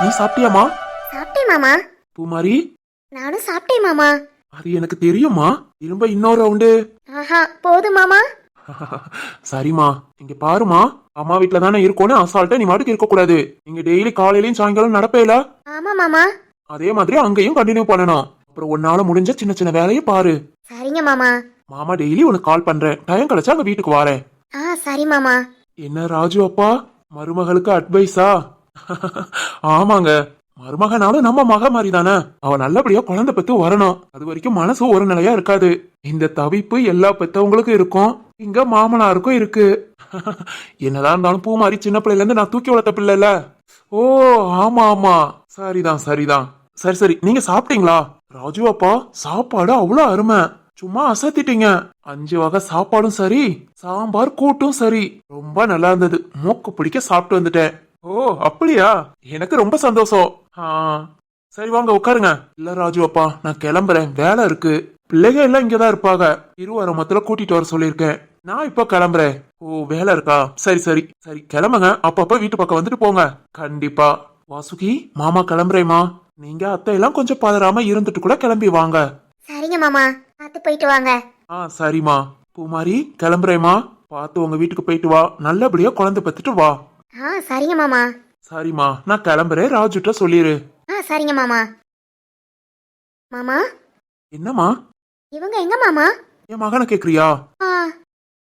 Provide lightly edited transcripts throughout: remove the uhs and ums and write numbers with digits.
நீ சாப்பிட்டியாமா? சாப்பிட்டேன் மாமா. பூமாரி, நானும் சாப்பிட்டேன் மாமா. அது எனக்கு தெரியுமா. திரும்ப இன்னொரு ரவுண்டு. ஆஹா, போதும் மாமா. சரிம்மா, இங்க பாருமா. அம்மா வீட்ல தானே இருக்கோன்னு அசால்ட்டா நீ மாட்டுக்கு இருக்க கூடாது. நீங்க டெய்லி காலையிலயும் சாயங்காலம் நடப்பேல, ஆமா மாமா. அதே மாதிரி அங்கேயும் கண்டினியூ பண்ணணும். அப்புறம் உன்னால முடிஞ்ச சின்ன சின்ன வேலையை பாரு. சரிங்க மாமா. மாமா டெய்லி உனக்கு கால் பண்றேன். டைம் கிடைச்சா அங்க வீட்டுக்கு வரேன். சரி மாமா. என்ன ராஜு அப்பா, மருமகளுக்கு அட்வைஸா? ஆமாங்க, மருமகனாலும் நம்ம மக மாதிரி தானே. அவ நல்லபடியா குழந்தை பெத்து வரணும். அது வரைக்கும் மனசு ஒரு நிலையா இருக்காது. இந்த தவிப்பு எல்லா பெத்தவங்களுக்கும் இருக்கும், இங்க மாமனாருக்கும் இருக்கு. என்னதான் இருந்தாலும் பூ மாதிரி சின்ன பிள்ளைல இருந்து நான் தூக்கி வளர்த்த பிள்ளைல. ஓ ஆமா ஆமா, சரிதான் சரிதான். சரி சரி, நீங்க சாப்பிட்டீங்களா? ராஜு அப்பா, சாப்பாடு அவ்வளவு அருமை. சும்மா அசத்திட்டீங்க. 5 வகை சாப்பாடும் சரி, சாம்பார் கூட்டும் சரி, ரொம்ப நல்லா இருந்தது. மூக்கு பிடிக்க சாப்பிட்டு வந்துட்டேன். ஓ அப்படியா, எனக்கு ரொம்ப சந்தோஷம். சரி வாங்க உட்காருங்க. இல்ல ராஜு அப்பா, நான் கிளம்புறேன், வேலை இருக்கு. பிள்ளைங்க எல்லாம் இங்கதான் இருப்பாங்க. இருவரமத்துல கூட்டிட்டு வர சொல்லியிருக்கேன். நான் இப்ப கிளம்புறேன். ஓ வேலை இருக்கா? சரி சரி சரி, கிளம்புங்க. அப்பப்ப வீட்டு பக்கம் வந்துட்டு போங்க. கண்டிப்பா. வாசுகி, மாமா கிளம்புறேம்மா. நீங்க அத்தை எல்லாம் கொஞ்சம் பதறாம இருந்துட்டு கூட கிளம்பி வாங்க. சரிங்க மாமா, பார்த்து போயிட்டு வாங்க. சரிம்மா. பூமாரி, கிளம்புறேம்மா. பார்த்து உங்க வீட்டுக்கு போயிட்டு வா. நல்லபடியா குழந்தை பெத்துட்டு வா. சரிங்க மாமா. சரிம்மா, நான் கிளம்புறேன். ராஜுட்ட சொல்லிரு. சரிங்க மாமா. மாமா, என்னம்மா? இவங்க எங்க மாமா? என் மகனை கேக்குறியா?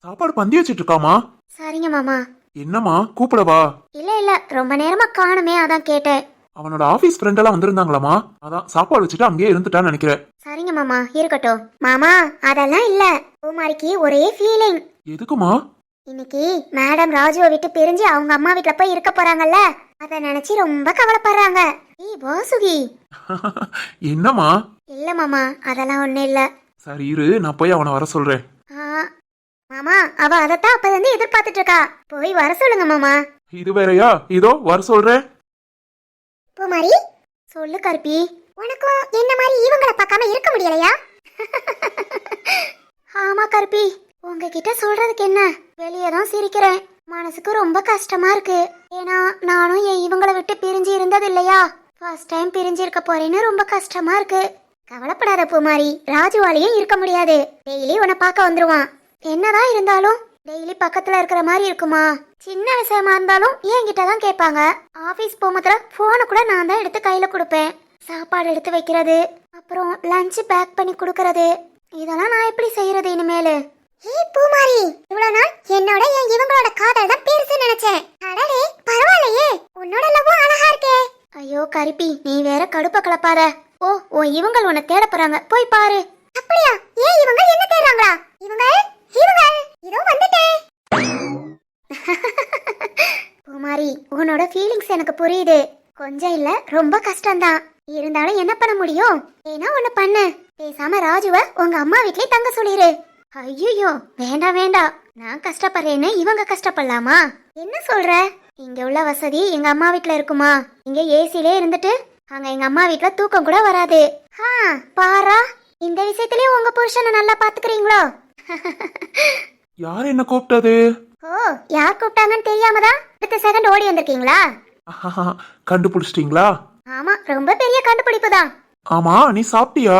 சாப்பாடு பந்தி வச்சிட்டு இருக்காமா. சரிங்க மாமா. என்னம்மா, கூப்பிடவா? இல்ல இல்ல, ரொம்ப நேரமா காணுமே, அதான் கேட்டேன். அவனோட ஆபீஸ் ஃப்ரெண்ட் எல்லாம் வந்திருந்தாங்களாமா, அதான் சாப்பாடு வச்சுட்டு அங்கேயே இருந்துட்டான்னு நினைக்கிறேன். சரிங்க மாமா, இருக்கட்டும். மாமா, அதெல்லாம் இல்ல. பூமாரிக்கு ஒரே ஃபீலிங். எதுக்குமா? இன்னைக்கு மேடம் ராஜுவை விட்டு பிரிஞ்சு அவங்க அம்மா வீட்டுல போய் இருக்க போறாங்கல்ல, அத நினைச்சு ரொம்ப கவலைப்படுறாங்க. வாசுகி. என்னம்மா? இல்ல மாமா, அதெல்லாம் ஒண்ணு இல்ல. சரி இரு, நான் போய் அவனை வர சொல்றேன். மாமா, அவ அதத்தான் அப்ப வந்து எதிர்பார்த்துட்டு இருக்கா. போய் வர சொல்லுங்க மாமா. இது வேறயா? இதோ வர சொல்றேன். பூமாரி, சொல்லு கருப்பி. உனக்கும் என்ன மாதிரி இவங்களை பார்க்காம இருக்க முடியலையா? ஆமா கருப்பி, உங்ககிட்ட சொல்றதுக்கு என்ன, வெளியே தான் சிரிக்கிறேன். மனசுக்கு ரொம்ப கஷ்டமா இருக்கு. ஏன்னா நானும் என் இவங்களை விட்டு பிரிஞ்சு இருந்தது இல்லையா. ஃபர்ஸ்ட் டைம் பிரிஞ்சு இருக்க போறேன்னு ரொம்ப கஷ்டமா இருக்கு. கவலைப்படாத பூமாரி, ராஜுவாலையும் இருக்க முடியாது. டெய்லி உன்னை பார்க்க வந்துருவான். என்னதான் இருந்தாலும் டெய்லி பக்கத்துல இருக்கிற மாதிரி இருக்குமா? சின்ன விஷயமா இருந்தாலும் என்கிட்ட தான் கேட்பாங்க. ஆபீஸ் போகும்போது போனை கூட நான் தான் எடுத்து கையில கொடுப்பேன். சாப்பாடு எடுத்து வைக்கிறது, அப்புறம் லஞ்ச் பேக் பண்ணி கொடுக்கறது, இதெல்லாம் நான் எப்படி செய்யறது இனிமேலு? பூமாரி, இவ்வளவு நாள் என்னோட என் இவங்களோட காதல் தான் பெருசு நினைச்சேன். அடடே பரவாயில்லையே, உன்னோட லவ்வும் அழகா இருக்கே. ஐயோ கருப்பி, நீ வேற கடுப்ப கலப்பாத. ஓ இவங்க உன்னை தேட போறாங்க, போய் பாரு. அப்படியா? ஏன் இவங்க என்ன தேடுறாங்களா? இவங்க இவங்க இதோ வந்துட்டேன். பூமாரி, உன்னோட ஃபீலிங்ஸ் எனக்கு புரியுது. கொஞ்சம் இல்ல, ரொம்ப கஷ்டம்தான். இருந்தாலும் என்ன பண்ண முடியும்? ஏன்னா ஒண்ணு பண்ணு, பேசாம ராஜுவ உங்க அம்மா வீட்லயே தங்க சொல்லிரு. ஐயோ வேண்டாம் வேண்டாம், நான் கஷ்டப்படுறேன்னு இவங்க கஷ்டப்படலாமா? என்ன சொல்ற? இங்க உள்ள வசதி எங்க அம்மா வீட்ல இருக்குமா? இங்க ஏசிலே இருந்துட்டு அங்க எங்க அம்மா வீட்ல தூக்கம் கூட வராது. பாரா, இந்த விஷயத்திலயும் உங்க புருஷனை நல்லா பாத்துக்கிறீங்களோ? யார் என்ன கூப்பிட்டது? யார் கூப்பிட்டாங்கன்னு தெரியாமதான் அடுத்த செகண்ட் ஓடி வந்திருக்கீங்களா? கண்டுபிடிச்சிட்டீங்களா? ஆமா, ரொம்ப பெரிய கண்டுபிடிப்பு தான். ஆமா, நீ சாப்பிட்டியா?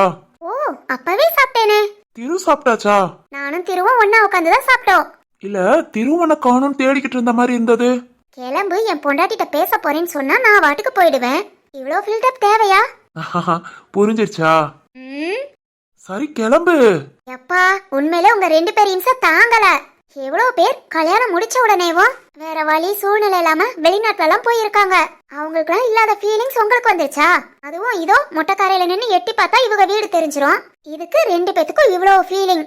அப்பவே சாப்பிட்டேனே. திரு சாப்பிட்டாச்சா? நானும் திருவும் ஒன்னா உட்காந்துதான் சாப்பிட்டோம். இல்ல, திருவனை காணும் தேடிக்கிட்டு இருந்த மாதிரி இருந்தது. கிளம்பு, என் பொண்டாட்டிட்ட பேச போறேன்னு சொன்னா நான் வாட்டுக்கு போயிடுவேன். இவ்ளோ ஃபில்டப் தேவையா? புரிஞ்சிருச்சா? சரி கிளம்பு. எப்பா, உண்மையில உங்க 2 பேர் இம்சை தாங்கல. எவ்வளவு பேர் கல்யாணம் முடிச்ச உடனேவும் வேற வழி சூழ்நிலை இல்லாம வெளிநாட்டுல எல்லாம் போயிருக்காங்க. அவங்களுக்கு இல்லாத ஃபீலிங்ஸ் உங்களுக்கு வந்துருச்சா? அதுவும் இதோ மொட்டைக்காரையில நின்னு எட்டி பார்த்தா இவங்க வீடு தெரிஞ்சிரும். இதுக்கு 2 பேத்துக்கும் இவ்வளவு ஃபீலிங்.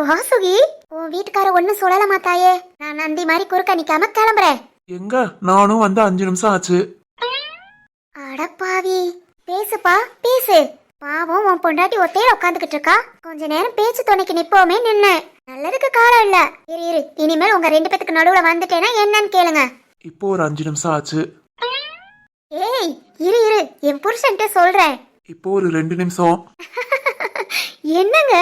வாசுகி, உன் வீட்டுக்கார ஒன்னும் சொல்லல மாத்தாயே. நான் நந்தி மாதிரி குறுக்க நிக்காம கிளம்புறேன். எங்க, நானும் வந்து 5 நிமிஷம் ஆச்சு. அடப்பாவி, பேசுப்பா பேசு. பாவம், உன் பொண்டாட்டி ஒத்தையில உட்காந்துக்கிட்டு இருக்கா. கொஞ்ச நேரம் பேச்சு துணைக்கு நிப்போமே நின்னு. நல்லதுக்கு காலம் இல்ல. இரு இனிமேல் உங்க 2 பேத்துக்கு நடுவுல வந்துட்டேன்னா என்னன்னு கேளுங்க. இப்போ ஒரு 5 நிமிஷம் ஆச்சு. ஏய் இரு, என் புருஷன்ட்ட சொல்றேன். இப்போ ஒரு 2 நிமிஷம். என்னங்க,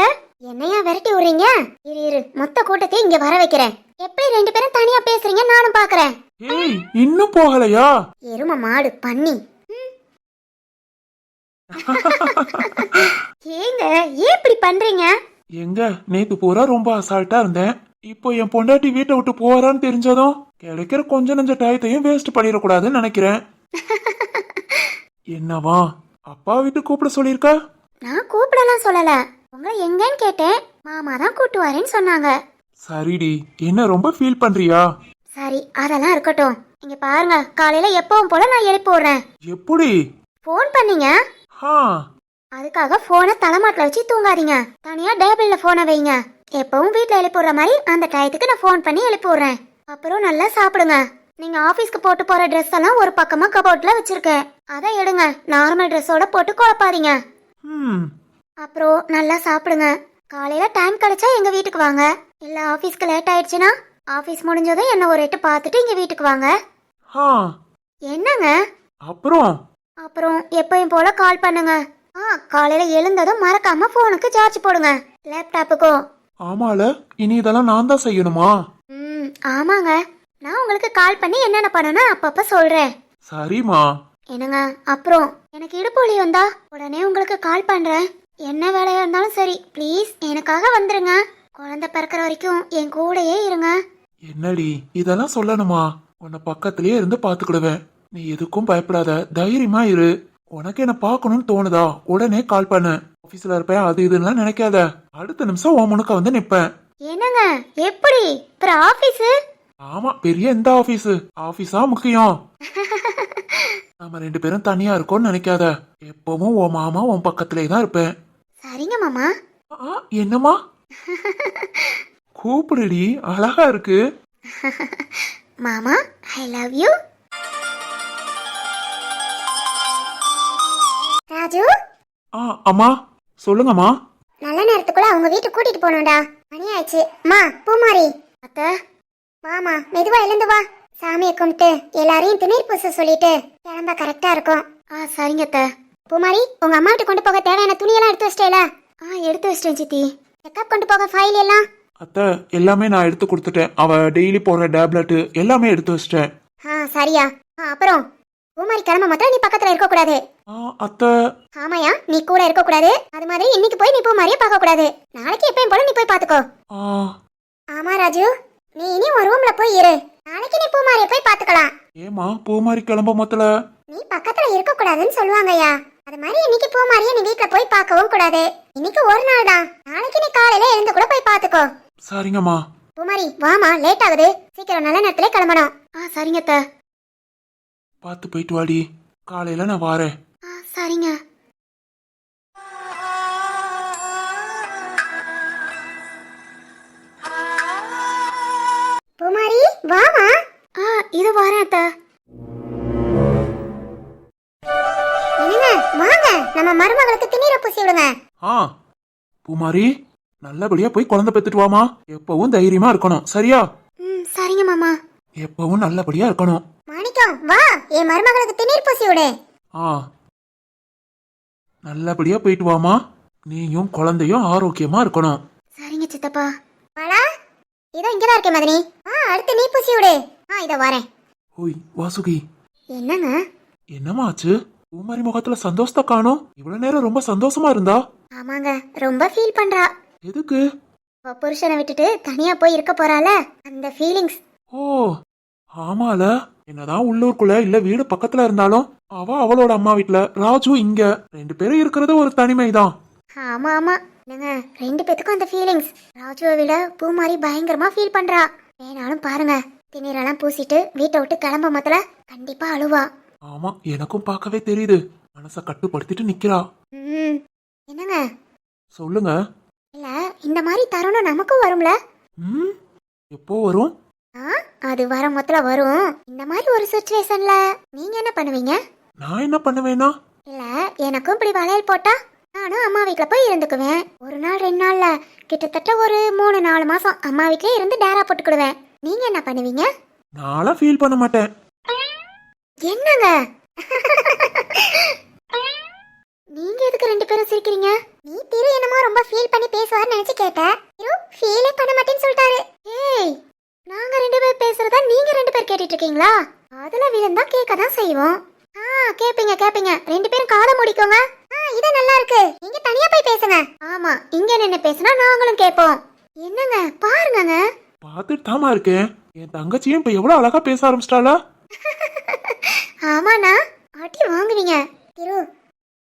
என்னையா விரட்டி விடுறீங்க? இரு மொத்த கூட்டத்தை இங்க வர வைக்கிறேன். எப்படி 2 பேரும் தனியா பேசுறீங்க நானும் பாக்குறேன். ஏய் இன்னும் போகலையா? எரும மாடு பண்ணி. ஏங்க ஏன் இப்படி பண்றீங்க? எங்க நேத்து பூரா ரொம்ப அசால்ட்டா இருந்தேன். இப்போ என் பொண்டாட்டி வீட்டை விட்டு போறான்னு தெரிஞ்சதும் கிடைக்கிற கொஞ்ச நஞ்ச டயத்தையும் வேஸ்ட் பண்ணிடக்கூடாதுன்னு நினைக்கிறேன். என்னவா அப்பா வீட்டுக்கு கூப்பிட சொல்லிருக்க? நான் கூப்பிடலாம் சொல்லல, உங்களை எங்கன்னு கேட்டேன். மாமா தான் கூட்டு வரேன்னு சொன்னாங்க. சரிடி, என்ன ரொம்ப ஃபீல் பண்றியா? சரி அதெல்லாம் இருக்கட்டும். இங்க பாருங்க, காலையில எப்பவும் போல நான் எழுப்பி விடுறேன். எப்படி? போன் பண்ணீங்க, ஹா அதுக்காக போனை தலைமாட்டில் வச்சு தூங்காதீங்க. தனியா டேபிள்ல போனை வைங்க. எப்பவும் வீட்ல எழுப்பி விடுற மாதிரி அந்த டயத்துக்கு நான் போன் பண்ணி எழுப்பி விடுறேன். அப்புறம் நல்லா சாப்பிடுங்க. நீங்க ஆபீஸ்க்கு போட்டு போற ட்ரெஸ் எல்லாம் ஒரு பக்கமா கபோர்ட்ல வச்சிருக்கேன், அதை எடுங்க. நார்மல் ட்ரெஸ்ஸோட போட்டு குழப்பாதீங்க. அப்புறம் நல்லா சாப்பிடுங்க. காலையில டைம் கிடைச்சா எங்க வீட்டுக்கு வாங்க. இல்ல ஆபீஸ்க்கு லேட் ஆயிடுச்சுன்னா ஆபீஸ் முடிஞ்சதும் என்ன ஒரு எட்டு பார்த்துட்டு இங்க வீட்டுக்கு வாங்க. என்னங்க அப்புறம் எப்பயும் போல கால் பண்ணுங்க. காலையில எழுந்ததும் மறக்காம போனுக்கு சார்ஜ் போடுங்க, லேப்டாப்புக்கும். ஆமால, இனி இதெல்லாம் நான் தான் செய்யணுமா? ஆமாங்க, நான் உங்களுக்கு கால் பண்ணி என்னென்ன பண்ணணும் அப்பப்ப சொல்றேன். சரிமா. என்னங்க அப்புறம் எனக்கு இடுப்பு வலி வந்தா உடனே உங்களுக்கு கால் பண்றேன். என்ன வேலையா இருந்தாலும் சரி, ப்ளீஸ் எனக்காக வந்துருங்க. குழந்தை பிறக்கிற வரைக்கும் என் கூடயே இருங்க. என்னடி இதெல்லாம் சொல்லணுமா? உன்னை பக்கத்திலேயே இருந்து பாத்துக்கிடுவேன். நீ எதுக்கும் பயப்படாத, தைரியமா இரு. உனக்கு என்ன பார்க்கணும்னு தோணுதா உடனே கால் பண்ணு. ஆபீஸ்ல இருப்பேன் அது இதுன்னு நினைக்காத. அடுத்த நிமிஷம் உன் முனுக்க வந்து நிப்பேன். என்னங்க எப்படி ஆபீஸ்? ஆமா, பெரிய எந்த ஆபீஸா முக்கியம். நம்ம ரெண்டு பேரும் தனியா இருக்கோம்னு நினைக்காத. எப்பவும் உன் மாமா உன் பக்கத்திலே தான் இருப்பேன். சரிங்க மாமா. என்னமா? கூப்பிடுடி, அழகா இருக்கு. மாமா ஐ லவ் யூ. ராஜு. அம்மா சொல்லுங்கம்மா. நல்ல நேரத்துக்குள்ள அவங்க வீட்டுக்கு கூட்டிட்டு போனோம்டா. மணி ஆயிடுச்சு. மா பூமாரி. அத்தை வாமா, மெதுவா எழுந்து வா. சாமியை கும்பிட்டு எல்லாரையும் திணீர் பூச சொல்லிட்டு கிளம்ப கரெக்டா இருக்கும். சரிங்க அத்தை. பூமாரி, உங்க அம்மா கிட்ட கொண்டு போக தேவையான துணியெல்லாம் எடுத்து வச்சிட்டேல? எடுத்து வச்சிட்டேன் சித்தி. செக்கப் கொண்டு போக ஃபைல் எல்லாம்? அத்தை எல்லாமே நான் எடுத்து கொடுத்துட்டேன். அவ டெய்லி போற டேப்லெட் எல்லாமே எடுத்து வச்சிட்டேன். சரியா? அப்புறம் பூமாரி கிளம்ப மாத்திரம் நீ பக்கத்துல இருக்க கூடாது. அத்தை. ஆமாயா, நீ கூட இருக்க கூடாது. அது மாதிரி இன்னைக்கு போய் நீ பூமாரியை பார்க்க கூடாது. நாளைக்கு எப்பயும் போல நீ போய் பாத்துக்கோ. ஆமா ராஜு, நீ இனி ஒரு ரூம்ல போய் இரு. நாளைக்கு நீ பூமாரியை போய் பாத்துக்கலாம். ஏமா பூமாரி கிளம்ப மொத்தல நீ பக்கத்துல இருக்க கூடாதுன்னு சொல்லுவாங்கயா. அது மாதிரி இன்னைக்கு பூமாரியை நீ வீட்ல போய் பார்க்கவும் கூடாது. இன்னைக்கு ஒரு நாள் தான். நாளைக்கு நீ காலையில எழுந்து கூட போய் பாத்துக்கோ. சரிங்கம்மா. பூமாரி வாமா, லேட் ஆகுது. சீக்கிரம் நல்ல நேரத்துல கிளம்பணும். சரிங்க அத்தை. பார்த்து போயிட்டு வாடி. காலையில நான் வாரேன். சரிங்க. பூமாரி வாமா. இது வாரேன் அத்தை. என்னங்க வாங்க, நம்ம மருமகளுக்கு திணீர பூசி விடுங்க. பூமாரி நல்லபடியா போய் குழந்தை பெத்துட்டு வாமா. எப்பவும் தைரியமா இருக்கணும், சரியா? சரிங்க மாமா. எப்பவும் நல்லபடியா இருக்கணும். மாணிக்கம் வா, என் மருமகளுக்கு திணீர் பூசி விடு. நல்லபடியா போயிட்டு வாமா. நீயும் குழந்தையும் ஆரோக்கியமா இருக்கணும். சரிங்க சித்தப்பா. வாடா, இதோ இங்கதான் இருக்கேன் மதனி. அடுத்து நீ பூசி விடு. இதோ வரேன். ஓய் வாசுகி. என்னங்க? என்னமா ஆச்சு? பூமாரி முகத்துல சந்தோஷத்தை காணோம். இவ்வளவு நேரம் ரொம்ப சந்தோஷமா இருந்தா. ஆமாங்க, ரொம்ப ஃபீல் பண்றா. எதுக்கு? புருஷனை விட்டுட்டு தனியா போய் இருக்க போறால, அந்த ஃபீலிங்ஸ். ஆமால, என்னதான் உள்ளூருக்குள்ள இல்ல வீடு பக்கத்துல இருந்தாலும் அவ அவளோட அம்மா வீட்டுல, ராஜு இங்க. ரெண்டு பேரும் இருக்கிறது ஒரு தனிமைதான். ஆமா ஆமா, என்னங்க ரெண்டு பேத்துக்கும் அந்த ஃபீலிங்ஸ். ராஜுவை விட பூமாரி பயங்கரமா ஃபீல் பண்றா. ஏனாலும் பாருங்க, திணீரெல்லாம் பூசிட்டு வீட்டை விட்டு கிளம்ப மொத்தல கண்டிப்பா அழுவா. ஆமா, எனக்கும் பார்க்கவே தெரியுது. மனச கட்டுப்படுத்திட்டு நிக்கிறா. என்னங்க? சொல்லுங்க. இல்ல, இந்த மாதிரி தருணம் நமக்கும் வரும்ல? எப்போ வரும்? அது வர மொத்தல வரும். இந்த மாதிரி ஒரு சிச்சுவேஷன்ல நீங்க என்ன பண்ணுவீங்க? நான் என்ன பண்ணுவேனா? இல்ல, எனக்கும் இப்படி வளையல் போட்டா நானும் அம்மா வீட்டுல போய் இருந்துக்குவேன். ஒரு நாள் 2 நாள்ல கிட்டத்தட்ட ஒரு 3-4 மாசம் அம்மா வீட்லயே இருந்து டேரா போட்டுக்கிடுவேன். நீங்க என்ன பண்ணுவீங்க? நான்லாம் ஃபீல் பண்ண மாட்டேன். என்னங்க நீங்க எதுக்கு ரெண்டு பேரும் சிரிக்கிறீங்க? நீ திரு என்னமோ ரொம்ப ஃபீல் பண்ணி பேசுவார்னு நினைச்சு கேட்டேன். திரு ஃபீலே பண்ண மாட்டேன்னு சொல்லிட்டாரு. ஏய், நாங்க 2 பேர் பேசுறதா நீங்க 2 பேர் கேட்டுட்டு இருக்கீங்களா? செய்வோம். கேப்பீங்க கேப்பீங்க, 2 பேரும் காதை முடிக்கோங்க. இது நல்லா இருக்கு, நீங்க தனியா போய் பேசுங்க. ஆமா, இங்க நின்னு பேசினா நாங்களும் கேட்போம். என்னங்க பாருங்கங்க. பார்த்துட்டு தாமா இருக்கேன். என் தங்கச்சியும் இப்ப எவ்வளவு அழகா பேச ஆரம்பிச்சிட்டாளா? ஆமாண்ணா, அடி வாங்குவீங்க. திரு,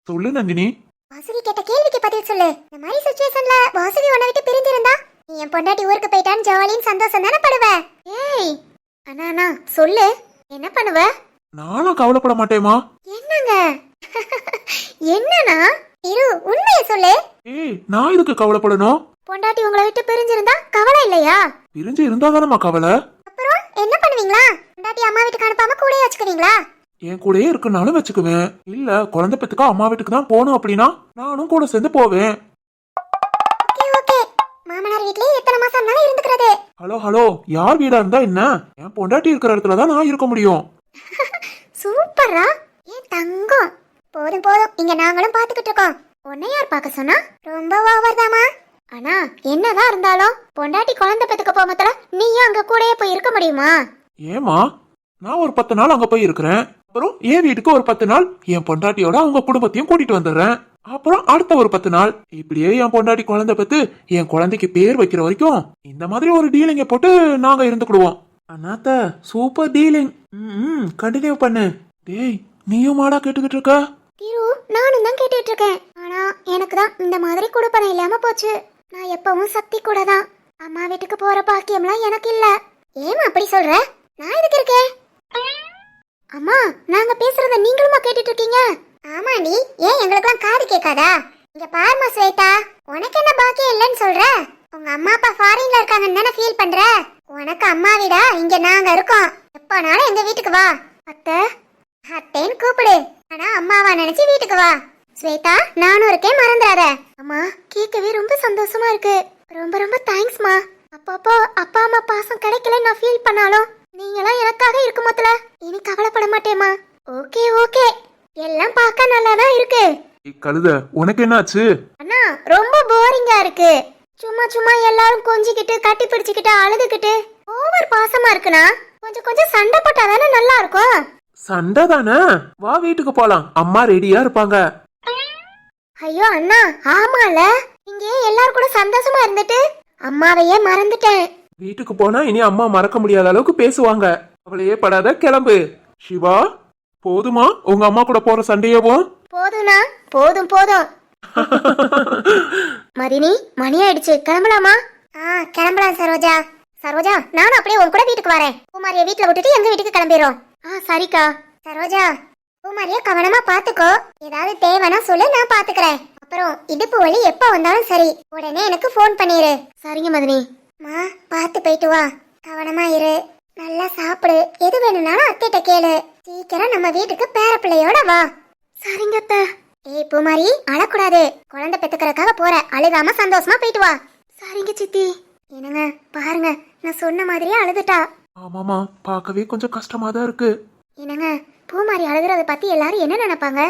சொல்லு நந்தினி. வாசுகி கேட்ட கேள்விக்கு பதில் சொல்லு. இந்த மாதிரி சிச்சுவேஷன்ல வாசுகி உன்னை விட்டு பிரிஞ்சிருந்தா நீ என் பொண்டாட்டி ஊருக்கு போயிட்டான்னு ஜாலின்னு சந்தோஷம் தானே படுவ? ஏய் அண்ணா சொல்லு, என்ன பண்ணுவ? நானும் கவலைப்பட மாட்டேமா. என்னங்க என்னண்ணா? திரு, உண்மையை சொல்லு. ஏய், நான் இதுக்கு கவலைப்படணும்? பொண்டாட்டி உங்களை விட்டு பிரிஞ்சிருந்தா கவலை இல்லையா? பிரிஞ்சு இருந்தாதானமா கவலை. அப்புறம் என்ன பண்ணுவீங்களா? பொண்டாட்டி அம்மா வீட்டுக்கு அனுப்பாம கூடயே வச்சுக்குவீங்களா? என் கூடயே இருக்குனாலும் வச்சுக்குவேன். இல்ல குழந்தை பெத்துக்கா அம்மா வீட்டுக்கு தான் போகணும் அப்படின்னா நானும் கூட சேர்ந்து போவேன். ஓகே ஓகே, மாமனார் வீட்லயே எத்தனை மாசம் இருந்தாலும் இருந்துக்கிறது. ஹலோ ஹலோ, யார் வீடா இருந்தா என்ன? என் பொண்டாட்டி இருக்கிற இடத்துல தான் நான் இருக்க முடியும். சூப்பரா, ஏன் தங்கம். போதும் போதும், இங்க நாங்களும் பாத்துக்கிட்டு இருக்கோம். உன்னை யார் பார்க்க சொன்னா? ரொம்ப ஓவர் தாமா. ஆனா என்னதான் இருந்தாலும் பொண்டாட்டி குழந்தை பெத்துக்க போகத்துல நீயும் அங்க கூடயே போய் இருக்க முடியுமா? ஏமா, நான் ஒரு 10 நாள் அங்க போய் இருக்கிறேன். அப்புறம் என் வீட்டுக்கு ஒரு 10 நாள் என் பொண்டாட்டியோட அவங்க குடும்பத்தையும் கூட்டிட்டு வந்துடுறேன். அப்புறம் அடுத்த ஒரு 10 நாள் இப்படியே என் பொண்டாட்டி குழந்தை பெத்து என் குழந்தைக்கு பேர் வைக்கிற வரைக்கும் இந்த மாதிரி ஒரு டீலிங்க போட்டு நாங்க இருந்துக்கிடுவோம். அண்ணாத்த, சூப்பர் டீலிங். கண்டினியூ பண்ணு. டேய், நீயும் மாடா கேட்டுக்கிட்டு இருக்க? திரு, நானும் தான் கேட்டுட்டு இருக்கேன். ஆனா எனக்கு தான் இந்த மாதிரி குடுப்பனை இல்லாம போச்சு. நான் எப்பவும் சக்தி கூட தான். அம்மா வீட்டுக்கு போற பாக்கியம்லாம் எனக்கு இல்ல. ஏமா அப்படி சொல்ற? நான் எதுக்கு இருக்கேன்? அம்மா, நாங்க பேசுறத நீங்களுமா கேட்டுட்டு இருக்கீங்க? ஆமா, நீ ஏன் எங்களுக்குலாம் காது கேட்காதா? இங்க பாருமா ஸ்வேதா, உனக்கு என்ன பாக்கியம் இல்லைன்னு சொல்ற? உங்க அம்மா அப்பா ஃபாரின்ல இருக்காங்கன்னு தானே ஃபீல் பண்ற? உனக்கு அம்மா வீடா இங்க நாங்க இருக்கோம். எப்பனாலும் எங்க வீட்டுக்கு வா. அத்தை அத்தைன்னு கூப்பிடு, ஆனா அம்மாவா நினைச்சு வீட்டுக்கு வா. ஸ்வேதா, நானும் இருக்கேன், மறந்துடாத. அம்மா, கேட்கவே ரொம்ப சந்தோஷமா இருக்கு. ரொம்ப ரொம்ப தேங்க்ஸ்மா. அப்பப்போ அப்பா அம்மா பாசம் கிடைக்கல நான் ஃபீல் பண்ணாலும் நீங்களாம் எனக்காக இருக்க மொத்தல இனி கவலைப்பட மாட்டேமா. ஓகே ஓகே, எல்லாம் பார்க்க நல்லா தான் இருக்கு. கழுத, உனக்கு என்னாச்சு? அண்ணா, ரொம்ப போரிங்கா இருக்கு. சும்மா சும்மா எல்லாரும் கொஞ்சிக்கிட்டு கட்டி பிடிச்சுக்கிட்டு அழுதுகிட்டு ஓவர் பாசமா இருக்குண்ணா. கொஞ்சம் கொஞ்சம் சண்டை போட்டாதானே நல்லா இருக்கும். சண்டை தானே, வா வீட்டுக்கு போலாம், அம்மா ரெடியா இருப்பாங்க. ஐயோ அண்ணா, ஆமால, இங்கே எல்லாரும் கூட சந்தோஷமா இருந்துட்டு அம்மாவையே மறந்துட்டேன். வீட்டுக்கு போனா இனி அம்மா மறக்க முடியாத அளவுக்கு பேசுவாங்க. அவளையே படாத, கிளம்பு. சிவா, போதுமா உங்க அம்மா கூட போற சண்டையவும்? போதும்னா, போதும் போதும். மதினி, மணி ஆயிடுச்சு, கிளம்பலாமா? கிளம்பலாம் சரோஜா. சரோஜா, நானும் அப்படியே உன் கூட வீட்டுக்கு வரேன். பூமாரிய வீட்டுல விட்டுட்டு எங்க வீட்டுக்கு கிளம்பிடுறோம். சரிக்கா. சரோஜா, பூமாரிய கவனமா பாத்துக்கோ. ஏதாவது தேவைன்னா சொல்லு, நான் பாத்துக்கிறேன். அப்புறம் இடுப்பு வலி எப்ப வந்தாலும் சரி, உடனே எனக்கு போன் பண்ணிரு. சரிங்க மதினி. மா, பாத்து போயிட்டு வா, கவனமா இரு, நல்லா சாப்பிடு, எது வேணும்னாலும் அத்தைட்ட கேளு. சீக்கிரம் நம்ம வீட்டுக்கு பேர பிள்ளையோட வா. சரிங்க அத்தை. ஏய் பூமாரி, அழக்கூடாது, குழந்தை பெத்துக்கிறதுக்காக போற, அழுகாம சந்தோஷமா போயிட்டு வா. சரிங்க சித்தி. என்னங்க பாருங்க, நான் சொன்ன மாதிரியே அழுதுட்டா. ஆமாமா, பார்க்கவே கொஞ்சம் கஷ்டமா தான் இருக்கு. என்னங்க, பூமாரி அழுகுறத பத்தி எல்லாரும் என்ன நினைப்பாங்க?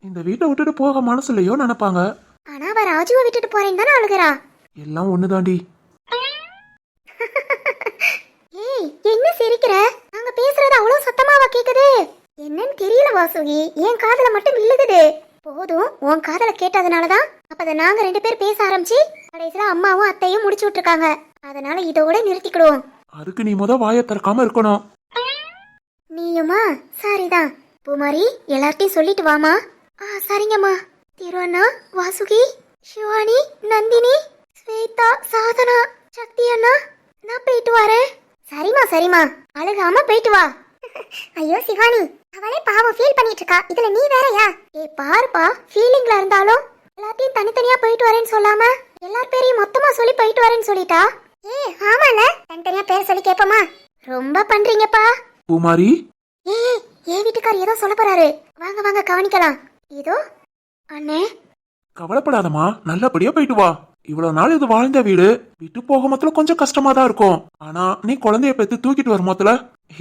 இந்த வீட்டை விட்டுட்டு போக மனசுலயோ நினைப்பாங்க. ஆனா அவ ராஜுவை விட்டுட்டு போறேன்னு தானே அழுகிறா. எல்லாம் ஒண்ணுதாண்டி. ஏய், என்ன சிரிக்கிற? நாங்க பேசுறது அவ்வளவு சத்தமாவா கேக்குது? என்னன்னு தெரியல வாசுகி, என் காதுல மட்டும் விழுகுது. போதும், உன் காதுல கேட்டதுனாலதான் அப்பதான் நாங்க 2 பேர் பேச ஆரம்பிச்சு கடைசியில அம்மாவும் அத்தையும் முடிச்சு விட்டுருக்காங்க. அதனால இதோட நிறுத்திக்கிடுவோம். அதுக்கு நீ முத வாயை திறக்காம இருக்கணும். நீயுமா? சரிதான். பூமாரி, எல்லார்ட்டையும் சொல்லிட்டு வாமா. சரிங்கம்மா. திருவண்ணா, வாசுகி, சிவானி, நந்தினி, ஸ்வேதா, சாதனா, சக்தி அண்ணா, நான் போயிட்டு வரேன். சரிமா சரிமா, அழுகாம போயிட்டு வா. ஐயோ சிவானி, அவளே பாவம் ஃபீல் பண்ணிட்டு இருக்கா, இதுல நீ வேறயா? பாருப்பா, ஃபீலிங்ல இருந்தாலும் எல்லாத்தையும் தனித்தனியா போயிட்டு வரேன்னு சொல்லாம எல்லார் பேரையும் மொத்தமா சொல்லி போயிட்டு வரேன்னு சொல்லிட்டா. ஆமால, தனித்தனியா பேர் சொல்லி கேப்போமா? ரொம்ப பண்றீங்கப்பா. பூமாரி, என் வீட்டுக்கார் ஏதோ சொல்ல போறாரு, வாங்க வாங்க கவனிக்கலாம். இதோ அண்ணே. கவலைப்படாதமா, நல்லபடியா போயிட்டு வா. இவ்வளவு நாள் இது வாழ்ந்த வீடு, விட்டு போக மொத்தல கொஞ்சம் கஷ்டமா தான் இருக்கும். ஆனா நீ குழந்தைய பெத்து தூக்கிட்டு வர மொத்தல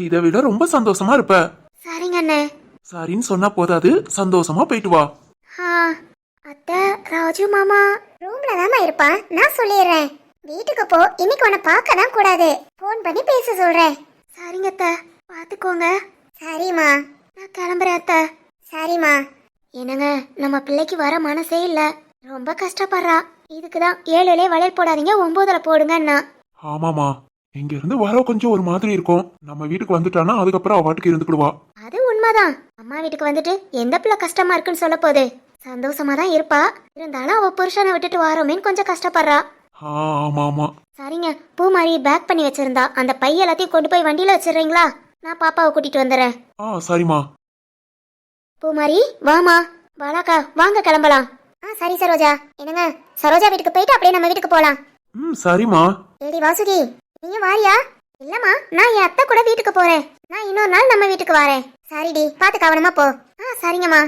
இதை விட ரொம்ப சந்தோஷமா இருப்ப. சரிங்க அண்ணே. சரின்னு சொன்னா போதாது, சந்தோஷமா போயிட்டு வா. அத்தை, ராஜு மாமா ரூம்ல தாமா இருப்பான், நான் சொல்லிடுறேன். வீட்டுக்கு போ, இன்னைக்கு உன்னை பார்க்க தான் கூடாது, போன் பண்ணி பேச சொல்றேன். சரிங்க அத்தை, பாத்துக்கோங்க. சரிம்மா, நான் கிளம்புறேன் அத்தை. சரிம்மா. என்னங்க, நம்ம பிள்ளைக்கு வர மனசே இல்ல, ரொம்ப கஷ்டப்படுறா. இதுக்குதான் 7லே வளையல் போடாதீங்க 9ல போடுங்கன்னா. ஆமாமா, இங்க இருந்து வர கொஞ்சம் ஒரு மாதிரி இருக்கும். நம்ம வீட்டுக்கு வந்துட்டானா அதுக்கப்புறம் அவ பாட்டுக்கு இருந்துக்கிடுவா. அது உண்மைதான். அம்மா வீட்டுக்கு வந்துட்டு எந்த பிள்ளை கஷ்டமா இருக்குன்னு சொல்ல போகுது. சந்தோஷமா தான் இருப்பா. இருந்தாலும் அவ புருஷனை விட்டுட்டு வாரோமேன்னு கொஞ்சம் கஷ்டப்படுறா. ஆமா ஆமா. சரிங்க, பூமாரி பேக் பண்ணி வச்சிருந்தா அந்த பை எல்லாத்தையும் கொண்டு போய் வண்டியில வச்சிடுறீங்களா? நான் பாப்பாவை கூட்டிட்டு வந்துடுறேன். சரிம்மா. பூமாரி வாமா. பாலாக்கா வாங்க கிளம்பலாம். சரி சரோஜா. என்னங்க, சரோஜா வீட்டுக்கு போயிட்டு அப்படியே நம்ம வீட்டுக்கு போலாம். சரிம்மா. ஏடி வாசுகி, நீங்க வாரியா? இல்லம்மா, நான் என் அத்தை கூட வீட்டுக்கு போறேன். நான் இன்னொரு நாள் நம்ம வீட்டுக்கு வரேன். சரிடி, பார்த்து கவனமா போ. சரிங்கம்மா.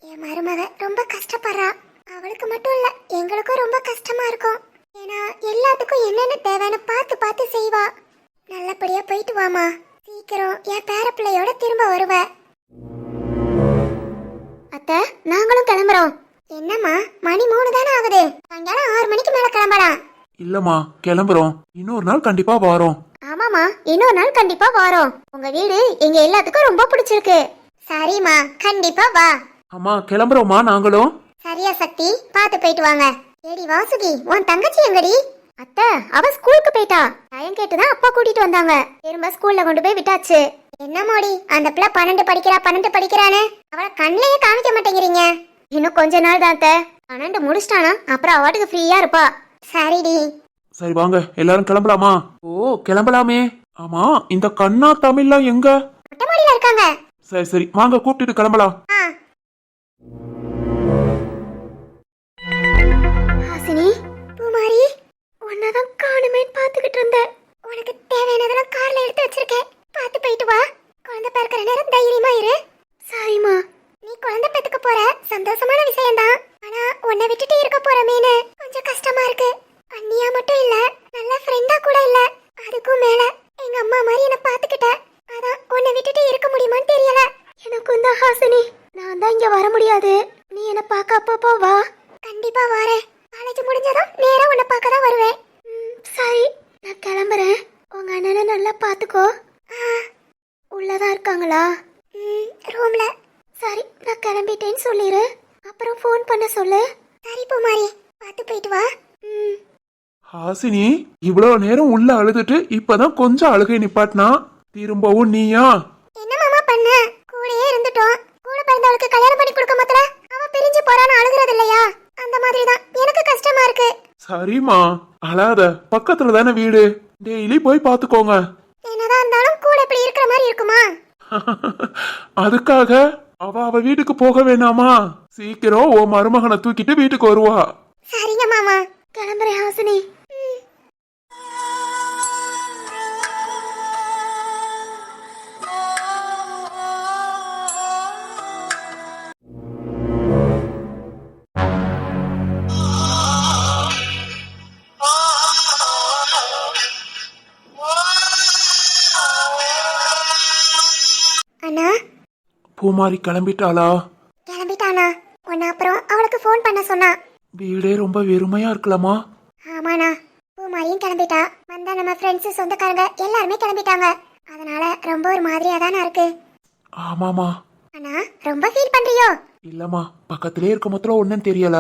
என் மருமக ரொம்ப கஷ்டப்படுறா. அவளுக்கு மட்டும் இல்ல, எங்களுக்கும் ரொம்ப கஷ்டமா இருக்கும். ஏன்னா எல்லாத்துக்கும் என்னென்ன தேவைன்னு பார்த்து பார்த்து செய்வா. நல்லபடியா போயிட்டு வாமா. சீக்கிரம் என் பேர பிள்ளையோட திரும்ப வருவ. அத்தை, நாங்களும் கிளம்புறோம். என்னம்மா, மணி 3 தானே ஆகுது. சாயங்காலம் 6 மணிக்கு மேல கிளம்பலாம். இல்லம்மா, கிளம்புறோம். இன்னொரு நாள் கண்டிப்பா வரோம். ஆமாமா, இன்னொரு நாள் கண்டிப்பா வரோம். உங்க வீடு எங்க எல்லாத்துக்கும் ரொம்ப பிடிச்சிருக்கு. சரிம்மா, கண்டிப்பா வா. அம்மா கிளம்புறோமா நாங்களும். சரியா சக்தி, பார்த்து போயிட்டு வாங்க. ஏடி வாசுகி, உன் தங்கச்சி எங்கடி? அத்தை, அவ ஸ்கூலுக்கு போயிட்டா. டைம் கேட்டுதான் அப்பா கூட்டிட்டு வந்தாங்க. திரும்ப ஸ்கூல்ல கொண்டு போய் விட்டாச்சு. என்ன மோடி, அந்த பிள்ளை 12 படிக்கிறானே, அவளை கண்ணிலேயே காமிக்க மாட்டேங்கிறீங்க. இன்னும் கொஞ்ச நாள் தான் அத்தை, 12 முடிச்சிட்டானா அப்புறம் அவட்டுக்கு ஃப்ரீயா இருப்பா. சரிடி. சரி வாங்க, எல்லாரும் கிளம்பலாமா? கிளம்பலாமே. ஆமா, இந்த கண்ணா தமிழ்லாம் எங்க? மொட்டை மாடியில இருக்காங்க. சரி வாங்க, கூப்பிட்டுட்டு கிளம்பலாம். ஹாசினி, பூமாரி, உன்னதான் காணுமேன்னு பாத்துக்கிட்டு இருந்தேன். உனக்கு தேவையானதெல்லாம் கார்ல எடுத்து வச்சிருக்கேன். பார்த்து போயிட்டு வா. குழந்தை பிறக்கிற நேரம் தைரியமா இரு. சரிம்மா. நீ குழந்தை பெத்துக்க போற, சந்தோஷமான விஷயம்தான். ஆனா உன்னை விட்டுட்டு இருக்க போற மீனு கொஞ்சம் கஷ்டமா இருக்கு. அண்ணியா மட்டும் இல்ல, நல்ல ஃப்ரெண்டா கூட இல்ல. அதுக்கும் மேல எங்க அம்மா மாதிரி என்ன பாத்துக்கிட்ட. அதான் உன்னை விட்டுட்டு இருக்க முடியுமான்னு தெரியல. எனக்கும் தான் ஹாசினி, நான் தான் இங்க வர முடியாது. நீ என்ன பார்க்க அப்பப்போ வா. கண்டிப்பா வரேன். காலேஜ் முடிஞ்சதும் நேரா உன்னை பார்க்க தான் வருவேன். சரி, நான் கிளம்புறேன். உங்க அண்ணனை நல்லா பாத்துக்கோ. உள்ளதா இருக்காங்களா? ரூம்ல. சரி, நான் கிளம்பிட்டேன்னு சொல்லிரு. அப்புறம் ஃபோன் பண்ண சொல்லு. சரி பூமாரி, பார்த்து போயிட்டு வா. ஹாசினி, இவ்வளவு நேரம் உள்ள அழுதுட்டு இப்பதான் கொஞ்சம் அழுகை நிப்பாட்டினா, திரும்பவும் நீயா? என்ன மாமா பண்ண? கூடயே இருந்துட்டோம். கூட பிறந்தவளுக்கு கல்யாணம் பண்ணி கொடுக்க மாட்டல, அவ பிரிஞ்சு போறான்னு அழுகுறது இல்லையா? அந்த மாதிரி தான் எனக்கு கஷ்டமா இருக்கு. சரிம்மா, அழாத. பக்கத்துல தானே வீடு, டெய்லி போய் பாத்துக்கோங்க. என்னதான் இருந்தாலும் கூட இப்படி இருக்கிற மாதிரி இருக்குமா? அதுக்காக அவ வீட்டுக்கு போக வேணாமா? சீக்கிரம் உன் மருமகனை தூக்கிட்டு வீட்டுக்கு வருவா. சரிங்க மாமா, கிளம்புறேன் ஹாசினி. அண்ணா, பூமாரி கிளம்பிட்டாளா? கிளம்பிட்டானா? உன்ன அப்புறம் அவளுக்கு ஃபோன் பண்ண சொன்னா. வீடே ரொம்ப வெறுமையா இருக்கலாமா? ஆமாண்ணா, பூமாரியும் கிளம்பிட்டா. வந்தா நம்ம ஃப்ரெண்ட்ஸ் சொந்தக்காரங்க எல்லாருமே கிளம்பிட்டாங்க. அதனால ரொம்ப ஒரு மாதிரியா தானே இருக்கு. ஆமாமா. அண்ணா, ரொம்ப ஃபீல் பண்றியோ? இல்லம்மா, பக்கத்திலே இருக்க மொத்தம் ஒன்னும் தெரியல.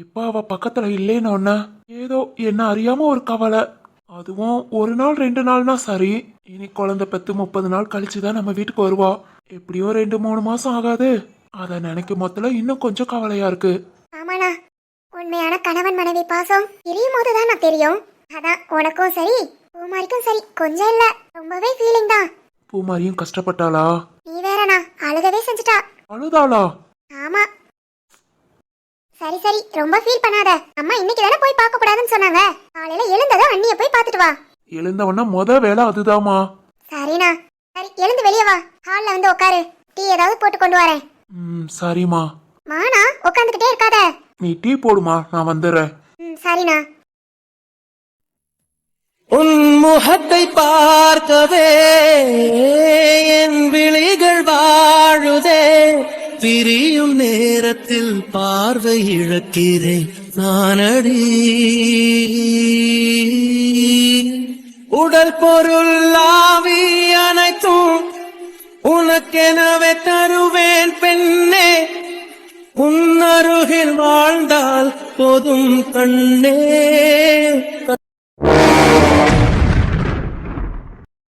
இப்ப அவ பக்கத்துல இல்லேன்னு ஒன்ன ஏதோ என்ன அறியாம ஒரு கவலை. அதுவும் 1 நாள் 2 நாள்னா சரி. இனி குழந்தை பெத்து 30 நாள் கழிச்சுதான் நம்ம வீட்டுக்கு வருவா. எப்படியும் 2-3 மாசம் ஆகாது. அத நினைக்கும் மொத்தல இன்னும் கொஞ்சம் கவலையா இருக்கு. ஆமாண்ணா, உண்மையான கணவன் மனைவி பாசம் பிரியும் போதுதான் நான் தெரியும். அதான் உனக்கும் சரி பூமாரிக்கும் சரி கொஞ்சம் இல்ல, ரொம்பவே ஃபீலிங் தான். பூமாரியும் கஷ்டப்பட்டாளா? நீ வேறண்ணா, அழுகவே செஞ்சுட்டா. அழுதாளா? ஆமா. சரி சரி, ரொம்ப ஃபீல் பண்ணாத. அம்மா இன்னைக்கு தானே போய் பார்க்க கூடாதுன்னு சொன்னாங்க. காலையில எழுந்ததும் அண்ணிய போய் பார்த்துட்டு வா. எழுந்தவன வேலை அதுதாமா. சரிண்ணா. சரி, எழுந்து வெளியே வா. ஹால்ல வந்து உட்காரு. டீ ஏதாவது போட்டு கொண்டு வரேன். சரிம்மா. மானா, உட்காந்துக்கிட்டே இருக்காத. நீ டீ போடுமா, நான் வந்துடுறேன். சரிண்ணா. உன் முகத்தை பார்க்கவே என் விழிகள் வாழுதே, பிரியும் நேரத்தில் பார்வை இழக்கிறேன் நானடி. உடல் பொருள் ஆவி அனைத்தும் உனக்கெனவே தருவேன் பெண்ணே. உன் அருகில் வாழ்ந்தால் போதும் கண்ணே.